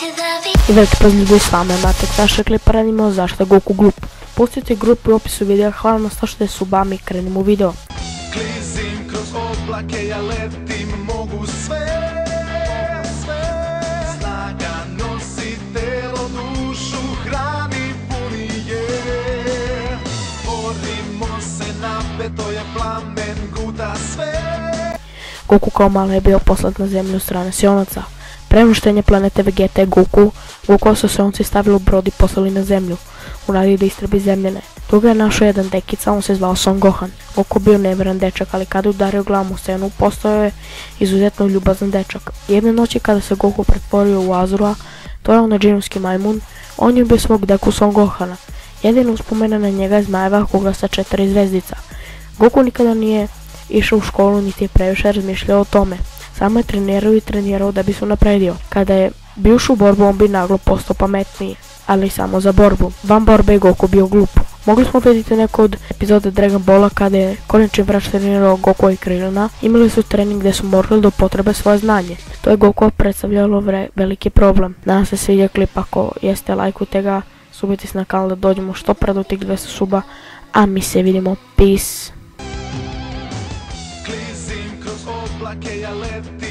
I veliki pozdrav ljudi, s vama je Matek, naša klipa radimo zašto je Goku glup. Pustite grupu u opisu videa, hvala na slušajte subami i krenimo u video. Klizim kroz oblake, ja letim, mogu sve. Snaga nosi telo, dušu hrani, puni je. Borimo se, napeto je plamen, guta sve. Goku kao malo je bio poslat na zemlju od strane sionaca. Pre uništenja planete Vegeta je Goku su sionci stavili u brod i poslali na zemlju, u nadi da istrebi zemljene. Tu ga je našao jedan dekica, on se zvao Son Gohan. Goku bio nevjeran dečak, ali kada udario glavom u stenu, postao je izuzetno ljubazan dečak. Jedne noći kada se Goku pretvorio u Azura, to je onaj džinovski majmun, on je bio svog deku Son Gohana. Jedino uspomena na njega je zmajeva koga sa 4 zvezdica. Goku nikada nije išao u školu niti je previše razmišljao o tome. Samo je trenirao da bi se unapredio. Kada je bio u borbu, on bi naglo postao pametniji, ali samo za borbu. Van borbe je Goku bio glup. Mogli smo vidjeti neko od epizoda Dragon Balla kada je konačni vrš trenirao Goku i Krilina. Imali su trening gdje su morali da upotrebe svoje znanje. To je Goku predstavljalo veliki problem. Nadam se sviđa klip, ako jeste, lajkujte ga, subite se na kanal da dođemo što pre do tih 200 suba, a mi se vidimo, peace. Klizim kroz oblake, ja letim.